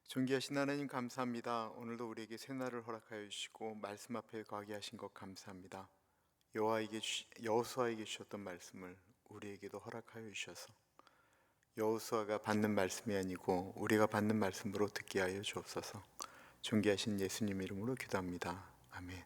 존귀하신 하나님 감사합니다. 오늘도 우리에게 새날을 허락하여 주시고 말씀 앞에 거하게 하신 것 감사합니다. 여호수아에게 주셨던 말씀을 우리에게도 허락하여 주셔서 여호수아가 받는 말씀이 아니고 우리가 받는 말씀으로 듣게 하여 주옵소서. 존귀하신 예수님 이름으로 기도합니다. 아멘.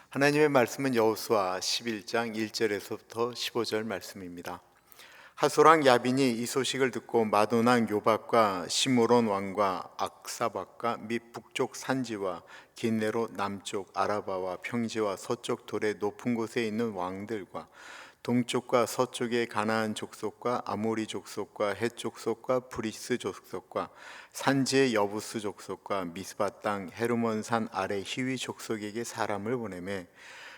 하나님의 말씀은 여호수아 11장 1절에서부터 15절 말씀입니다. 하솔랑 야빈이 이 소식을 듣고 마도난 요박과 시므론 왕과 악사박과 및 북쪽 산지와 긴네로 남쪽 아라바와 평지와 서쪽 돌의 높은 곳에 있는 왕들과 동쪽과 서쪽의 가나안 족속과 아모리 족속과 헷 족속과 브리스 족속과 산지의 여부스 족속과 미스바 땅 헤르몬 산 아래 히위 족속에게 사람을 보내매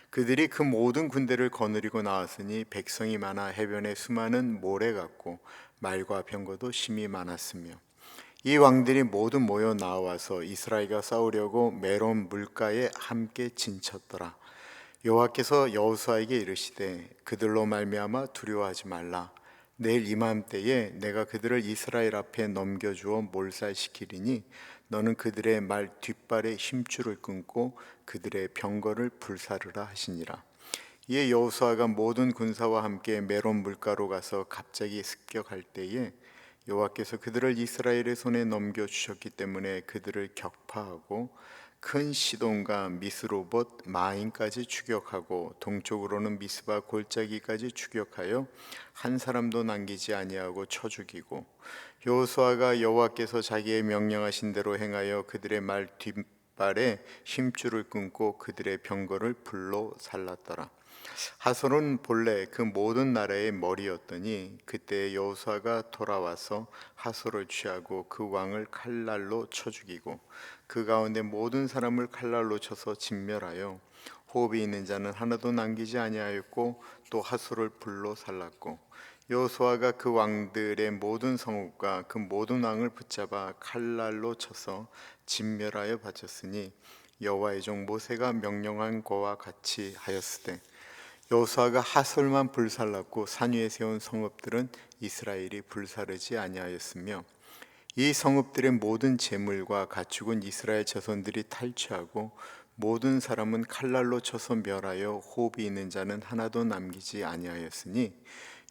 그들이 그 모든 군대를 거느리고 나왔으니 백성이 많아 해변에 수많은 모래 같고 말과 병거도 심히 많았으며 이 왕들이 모두 모여 나와서 이스라엘과 싸우려고 메론 물가에 함께 진쳤더라. 여호와께서 여호수아에게 이르시되 그들로 말미암아 두려워하지 말라. 내일 이맘때에 내가 그들을 이스라엘 앞에 넘겨주어 몰살시키리니 너는 그들의 말 뒷발에 힘줄을 끊고 그들의 병거를 불사르라 하시니라. 이에 여호수아가 모든 군사와 함께 메론 물가로 가서 갑자기 습격할 때에 여호와께서 그들을 이스라엘의 손에 넘겨 주셨기 때문에 그들을 격파하고 큰 시돈과 미스로봇 마인까지 추격하고 동쪽으로는 미스바 골짜기까지 추격하여 한 사람도 남기지 아니하고 쳐 죽이고 여호수아가 여호와께서 자기의 명령하신 대로 행하여 그들의 말 뒷발에 힘줄을 끊고 그들의 병거를 불로 살랐더라. 하솔은 본래 그 모든 나라의 머리였더니 그때 여호수아가 돌아와서 하솔을 취하고 그 왕을 칼날로 쳐 죽이고 그 가운데 모든 사람을 칼날로 쳐서 진멸하여 호흡이 있는 자는 하나도 남기지 아니하였고 또 하솔을 불로 살랐고 여호수아가 그 왕들의 모든 성읍과 그 모든 왕을 붙잡아 칼날로 쳐서 진멸하여 바쳤으니 여호와의 종 모세가 명령한 거와 같이 하였으되 여호수아가 하솔만 불살랐고 산 위에 세운 성읍들은 이스라엘이 불사르지 아니하였으며 이 성읍들의 모든 재물과 가축은 이스라엘 자손들이 탈취하고 모든 사람은 칼날로 쳐서 멸하여 호흡이 있는 자는 하나도 남기지 아니하였으니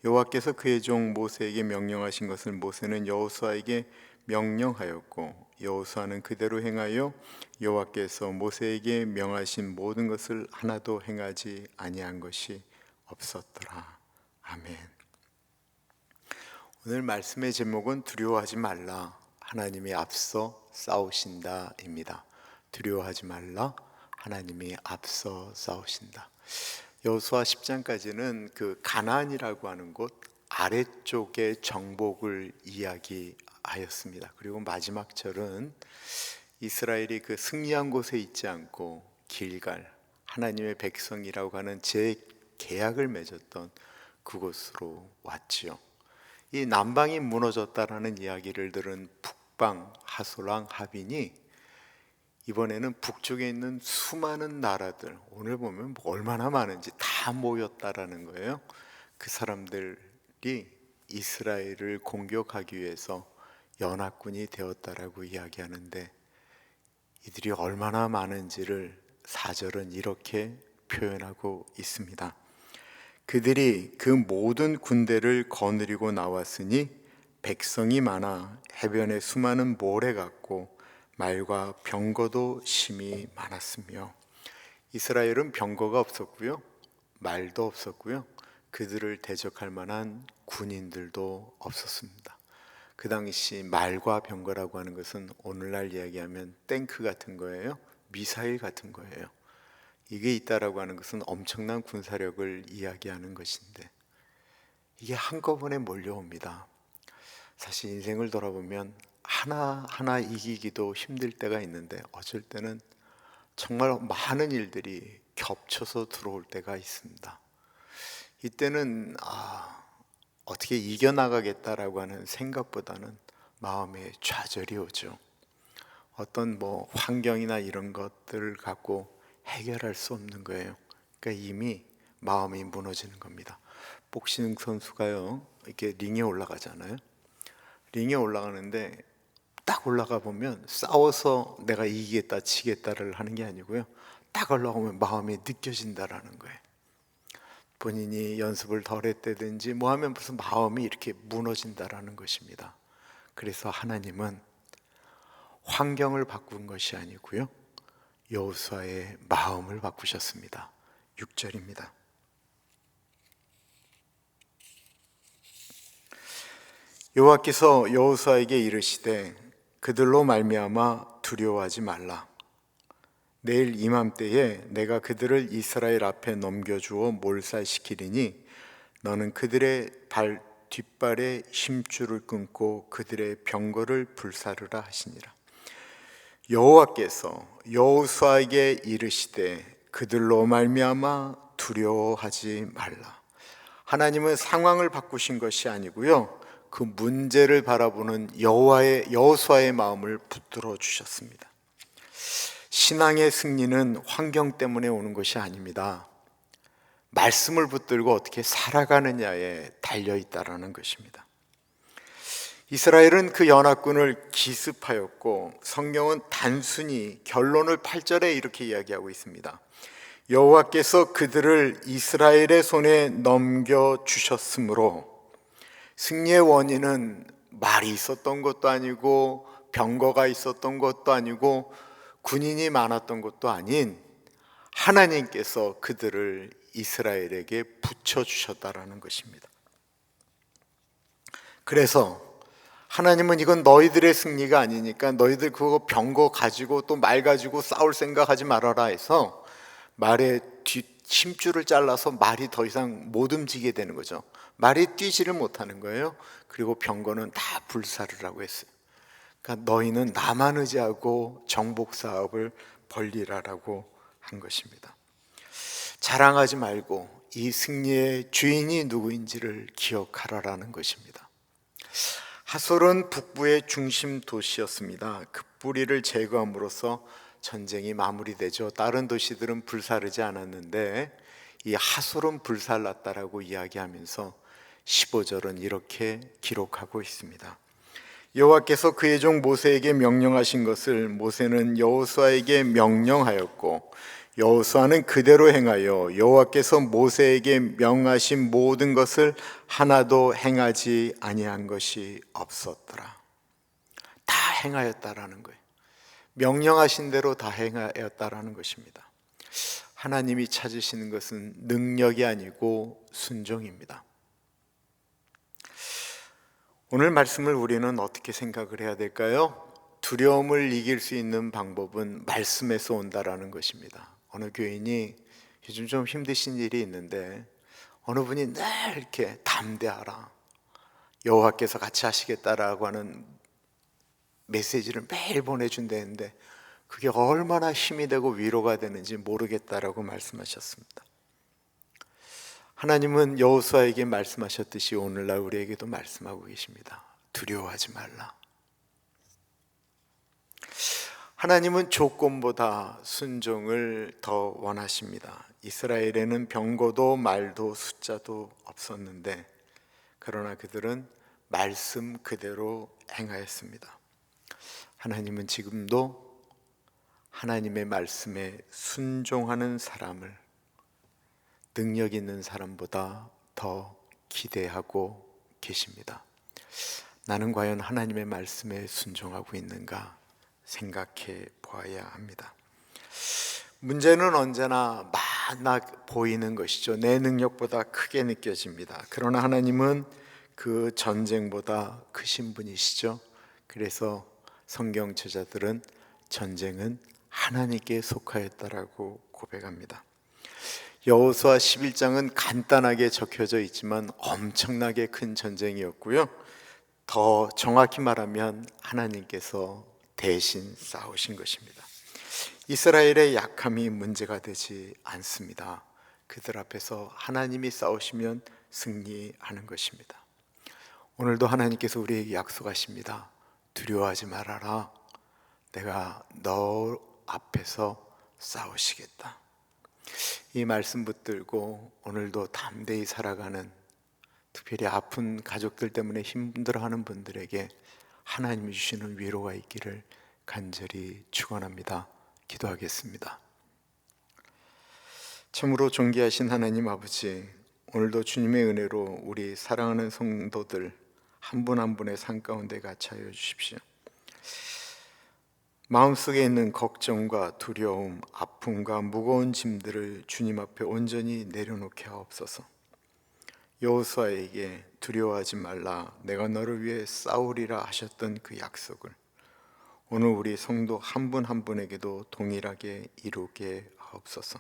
여호와께서 그의 종 모세에게 명령하신 것을 모세는 여호수아에게 명령하였고 여호수아는 그대로 행하여 여호와께서 모세에게 명하신 모든 것을 하나도 행하지 아니한 것이 없었더라. 아멘. 오늘 말씀의 제목은 두려워하지 말라. 하나님이 앞서 싸우신다입니다. 두려워하지 말라. 하나님이 앞서 싸우신다. 여호수아 10장까지는 그 가나안이라고 하는 곳 아래쪽의 정복을 이야기하였습니다. 그리고 마지막 절은 이스라엘이 그 승리한 곳에 있지 않고 길갈 하나님의 백성이라고 하는 재계약을 맺었던 그곳으로 왔지요. 이 남방이 무너졌다라는 이야기를 들은 북방 하솔랑 하빈이 이번에는 북쪽에 있는 수많은 나라들, 오늘 보면 얼마나 많은지 다 모였다라는 거예요. 그 사람들이 이스라엘을 공격하기 위해서 연합군이 되었다라고 이야기하는데 이들이 얼마나 많은지를 4절은 이렇게 표현하고 있습니다. 그들이 그 모든 군대를 거느리고 나왔으니 백성이 많아 해변에 수많은 모래 같고 말과 병거도 심히 많았으며 이스라엘은 병거가 없었고요, 말도 없었고요, 그들을 대적할 만한 군인들도 없었습니다. 그 당시 말과 병거라고 하는 것은 오늘날 이야기하면 탱크 같은 거예요, 미사일 같은 거예요. 이게 있다라고 하는 것은 엄청난 군사력을 이야기하는 것인데 이게 한꺼번에 몰려옵니다. 사실 인생을 돌아보면 하나하나 이기기도 힘들 때가 있는데 어쩔 때는 정말 많은 일들이 겹쳐서 들어올 때가 있습니다. 이때는 어떻게 이겨나가겠다라고 하는 생각보다는 마음에 좌절이 오죠. 어떤 환경이나 이런 것들을 갖고 해결할 수 없는 거예요. 그러니까 이미 마음이 무너지는 겁니다. 복싱 선수가요, 이렇게 링에 올라가잖아요. 링에 올라가는데 딱 올라가 보면 싸워서 내가 이기겠다 지겠다를 하는 게 아니고요, 딱 올라오면 마음이 느껴진다라는 거예요. 본인이 연습을 덜 했다든지 뭐 하면 무슨 마음이 이렇게 무너진다라는 것입니다. 그래서 하나님은 환경을 바꾼 것이 아니고요, 여호수아의 마음을 바꾸셨습니다. 6절입니다. 여호와께서 여호수아에게 이르시되 그들로 말미암아 두려워하지 말라. 내일 이맘때에 내가 그들을 이스라엘 앞에 넘겨주어 몰살시키리니 너는 그들의 뒷발에 심줄을 끊고 그들의 병거를 불사르라 하시니라. 여호와께서 여호수아에게 이르시되 그들로 말미암아 두려워하지 말라. 하나님은 상황을 바꾸신 것이 아니고요, 그 문제를 바라보는 여호수아의 마음을 붙들어 주셨습니다. 신앙의 승리는 환경 때문에 오는 것이 아닙니다. 말씀을 붙들고 어떻게 살아가느냐에 달려있다라는 것입니다. 이스라엘은 그 연합군을 기습하였고, 성경은 단순히 결론을 8절에 이렇게 이야기하고 있습니다. 여호와께서 그들을 이스라엘의 손에 넘겨주셨으므로, 승리의 원인은 말이 있었던 것도 아니고 병거가 있었던 것도 아니고 군인이 많았던 것도 아닌 하나님께서 그들을 이스라엘에게 붙여주셨다라는 것입니다. 그래서 하나님은 이건 너희들의 승리가 아니니까 너희들 그거 병거 가지고 또 말 가지고 싸울 생각하지 말아라 해서 말의 심줄을 잘라서 말이 더 이상 못 움직이게 되는 거죠. 말이 뛰지를 못하는 거예요. 그리고 병거는 다 불사르라고 했어요. 그러니까 너희는 나만 의지하고 정복 사업을 벌리라라고 한 것입니다. 자랑하지 말고 이 승리의 주인이 누구인지를 기억하라라는 것입니다. 하솔은 북부의 중심 도시였습니다. 그 뿌리를 제거함으로써 전쟁이 마무리되죠. 다른 도시들은 불사르지 않았는데 이 하솔은 불살랐다라고 이야기하면서 15절은 이렇게 기록하고 있습니다. 여호와께서 그의 종 모세에게 명령하신 것을 모세는 여호수아에게 명령하였고 여호수아는 그대로 행하여 여호와께서 모세에게 명하신 모든 것을 하나도 행하지 아니한 것이 없었더라. 다 행하였다라는 거예요. 명령하신 대로 다 행하였다라는 것입니다. 하나님이 찾으시는 것은 능력이 아니고 순종입니다. 오늘 말씀을 우리는 어떻게 생각을 해야 될까요? 두려움을 이길 수 있는 방법은 말씀에서 온다라는 것입니다. 어느 교인이 요즘 좀 힘드신 일이 있는데 어느 분이 늘 이렇게 담대하라, 여호와께서 같이 하시겠다라고 하는 메시지를 매일 보내준다는데 그게 얼마나 힘이 되고 위로가 되는지 모르겠다라고 말씀하셨습니다. 하나님은 여호수아에게 말씀하셨듯이 오늘날 우리에게도 말씀하고 계십니다. 두려워하지 말라. 하나님은 조건보다 순종을 더 원하십니다. 이스라엘에는 병거도 말도 숫자도 없었는데 그러나 그들은 말씀 그대로 행하였습니다. 하나님은 지금도 하나님의 말씀에 순종하는 사람을 능력 있는 사람보다 더 기대하고 계십니다. 나는 과연 하나님의 말씀에 순종하고 있는가 생각해 보아야 합니다. 문제는 언제나 많아 보이는 것이죠. 내 능력보다 크게 느껴집니다. 그러나 하나님은 그 전쟁보다 크신 분이시죠. 그래서 성경 저자들은 전쟁은 하나님께 속하였다라고 고백합니다. 여호수아 11장은 간단하게 적혀져 있지만 엄청나게 큰 전쟁이었고요, 더 정확히 말하면 하나님께서 대신 싸우신 것입니다. 이스라엘의 약함이 문제가 되지 않습니다. 그들 앞에서 하나님이 싸우시면 승리하는 것입니다. 오늘도 하나님께서 우리에게 약속하십니다. 두려워하지 말아라. 내가 너 앞에서 싸우시겠다. 이 말씀 붙들고 오늘도 담대히 살아가는, 특별히 아픈 가족들 때문에 힘들어하는 분들에게 하나님이 주시는 위로가 있기를 간절히 축원합니다. 기도하겠습니다. 참으로 존귀하신 하나님 아버지, 오늘도 주님의 은혜로 우리 사랑하는 성도들 한 분 한 분의 삶 가운데 같이 하여 주십시오. 마음속에 있는 걱정과 두려움, 아픔과 무거운 짐들을 주님 앞에 온전히 내려놓게 하옵소서. 여호수아에게 두려워하지 말라, 내가 너를 위해 싸우리라 하셨던 그 약속을 오늘 우리 성도 한 분 한 분에게도 동일하게 이루게 하옵소서.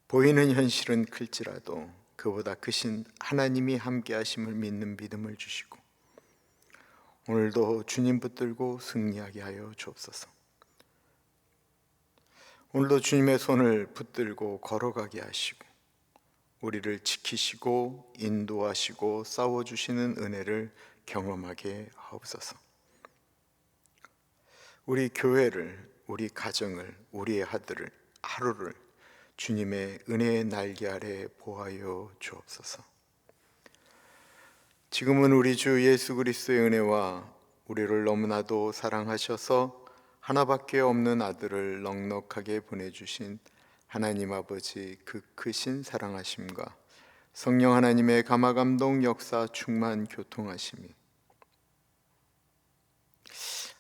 보이는 현실은 클지라도 그보다 크신 하나님이 함께 하심을 믿는 믿음을 주시고 오늘도 주님 붙들고 승리하게 하여 주옵소서. 오늘도 주님의 손을 붙들고 걸어가게 하시고 우리를 지키시고 인도하시고 싸워주시는 은혜를 경험하게 하옵소서. 우리 교회를, 우리 가정을, 우리의 아들을, 하루를 주님의 은혜의 날개 아래 보하여 주옵소서. 지금은 우리 주 예수 그리스도의 은혜와 우리를 너무나도 사랑하셔서 하나밖에 없는 아들을 넉넉하게 보내주신 하나님 아버지 그 크신 사랑하심과 성령 하나님의 감화감동 역사 충만 교통하심이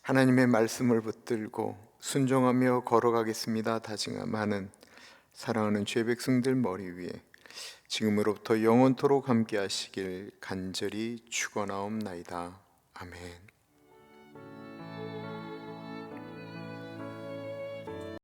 하나님의 말씀을 붙들고 순종하며 걸어가겠습니다 다짐하는 사랑하는 죄 백성들 머리 위에 지금으로부터 영원토록 함께 하시길 간절히 축원하옵나이다. 아멘.